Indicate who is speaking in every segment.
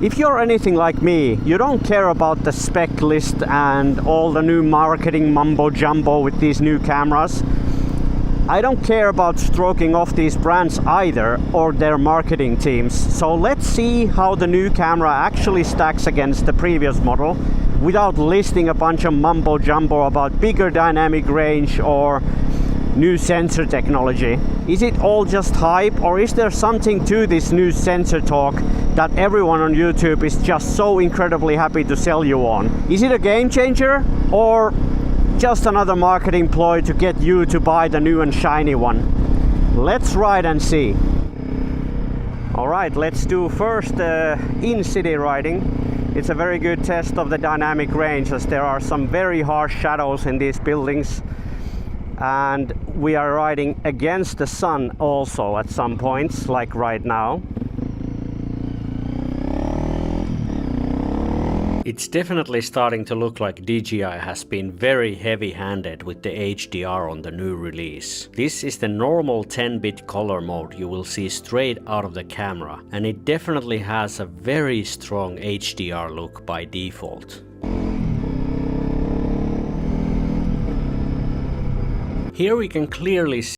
Speaker 1: If you're anything like me, you don't care about the spec list and all the new marketing mumbo jumbo with these new cameras. I don't care about stroking off these brands either, or their marketing teams. So let's see how the new camera actually stacks against the previous model without listing a bunch of mumbo jumbo about bigger dynamic range or new sensor technology. Is it all just hype, or is there something to this new sensor talk that everyone on YouTube is just so incredibly happy to sell you on? Is it a game changer, or just another marketing ploy to get you to buy the new and shiny one? Let's ride and see. Alright, let's do first in-city riding. It's a very good test of the dynamic range, as there are some very harsh shadows in these buildings. And we are riding against the sun also at some points, like right now. It's definitely starting to look like DJI has been very heavy-handed with the HDR on the new release. This is the normal 10-bit color mode you will see straight out of the camera, and it definitely has a very strong HDR look by default. Here we can clearly see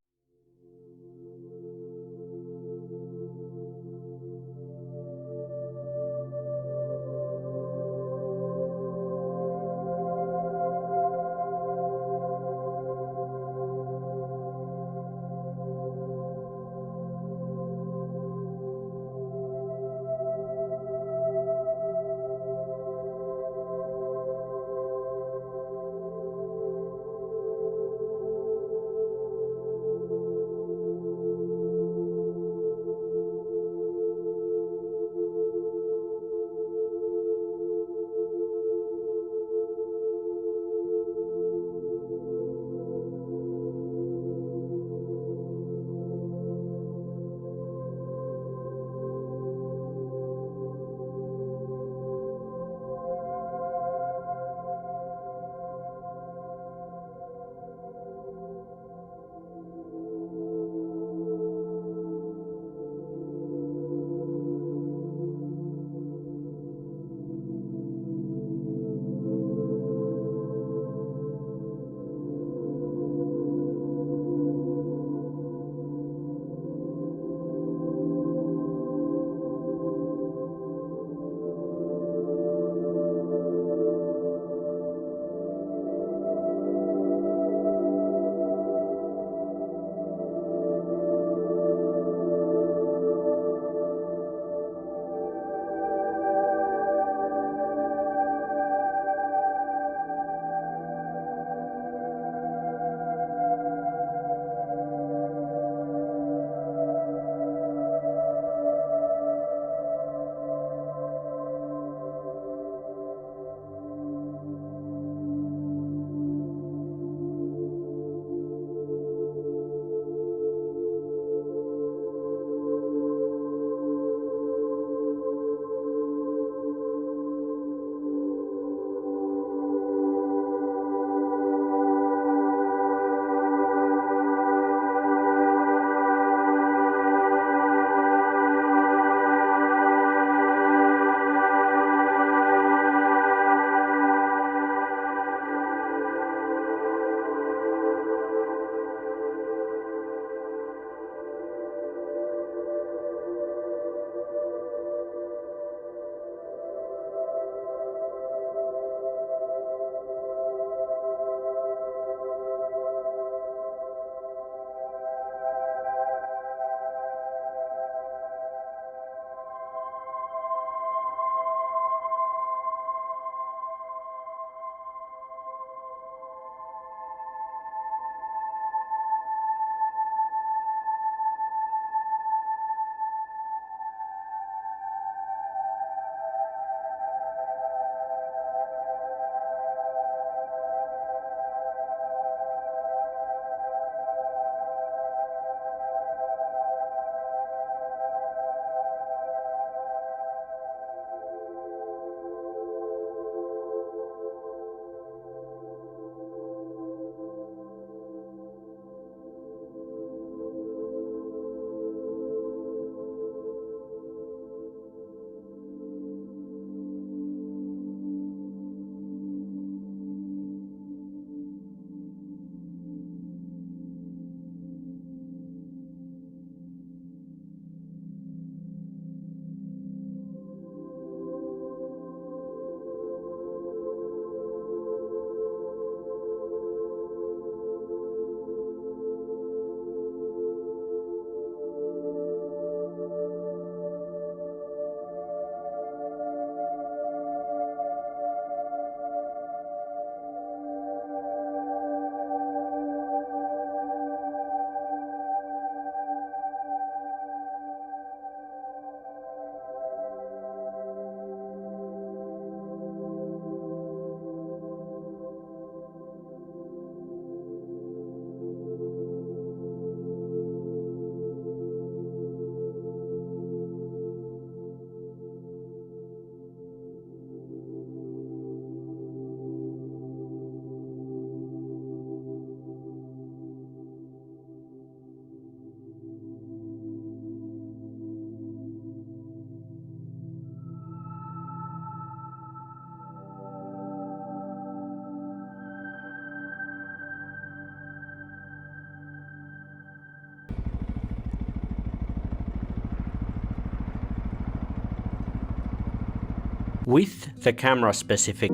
Speaker 1: with the camera specific.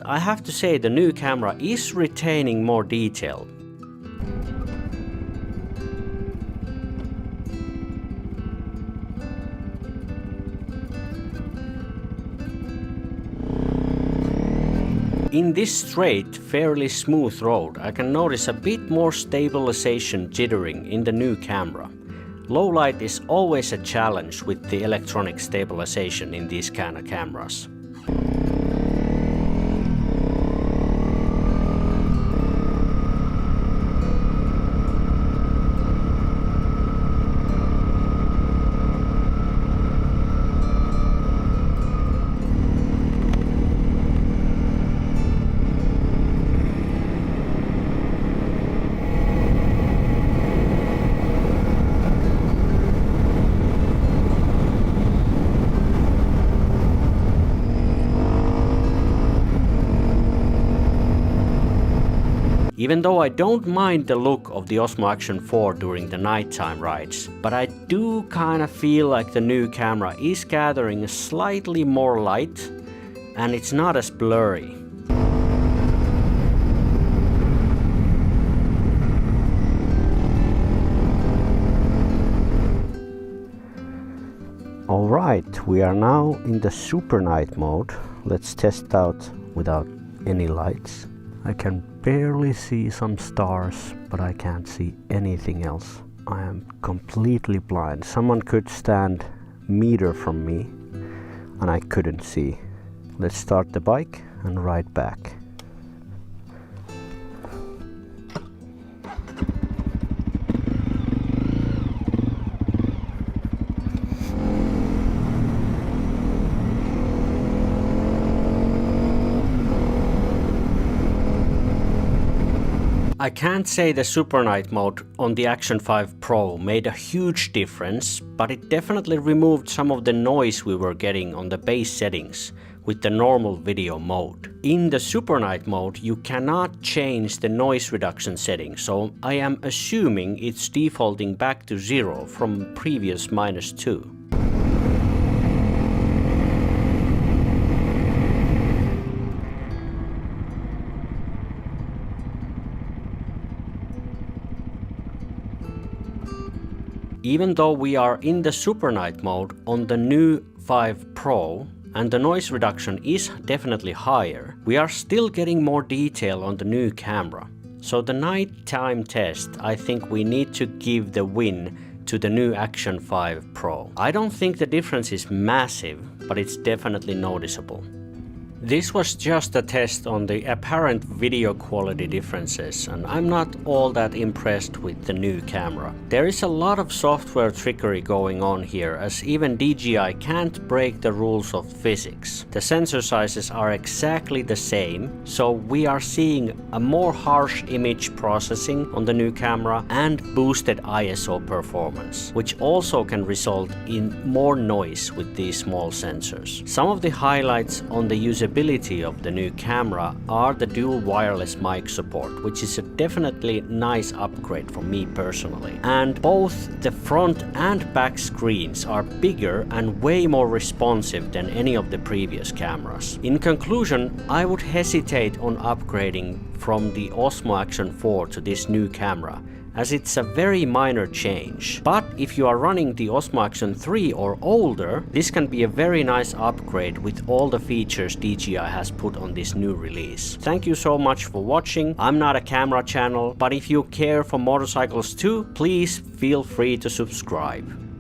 Speaker 1: I have to say the new camera is retaining more detail. In this straight, fairly smooth road, I can notice a bit more stabilization jittering in the new camera. Low light is always a challenge with the electronic stabilization in these kind of cameras. Even though I don't mind the look of the Osmo Action 4 during the nighttime rides, but I do kinda feel like the new camera is gathering slightly more light and it's not as blurry. Alright, we are now in the Supernight mode. Let's test out without any lights. I can barely see some stars, but I can't see anything else. I am completely blind. Someone could stand a meter from me and I couldn't see. Let's start the bike and ride back. I can't say the Supernight mode on the Action 5 Pro made a huge difference, but it definitely removed some of the noise we were getting on the base settings, with the normal video mode. In the Supernight mode, you cannot change the noise reduction setting, so I am assuming it's defaulting back to 0 from previous -2. Even though we are in the Supernight mode on the new 5 Pro, and the noise reduction is definitely higher, we are still getting more detail on the new camera. So the nighttime test, I think we need to give the win to the new Action 5 Pro. I don't think the difference is massive, but it's definitely noticeable. This was just a test on the apparent video quality differences, and I'm not all that impressed with the new camera. There is a lot of software trickery going on here, as even DJI can't break the rules of physics. The sensor sizes are exactly the same, so we are seeing a more harsh image processing on the new camera and boosted ISO performance, which also can result in more noise with these small sensors. Some of the highlights on the usability of the new camera are the dual wireless mic support, which is a definitely nice upgrade for me personally. And both the front and back screens are bigger and way more responsive than any of the previous cameras. In conclusion, I would hesitate on upgrading from the Osmo Action 4 to this new camera, as it's a very minor change. But if you are running the Osmo Action 3 or older, this can be a very nice upgrade with all the features DJI has put on this new release. Thank you so much for watching. I'm not a camera channel, but if you care for motorcycles too, please feel free to subscribe.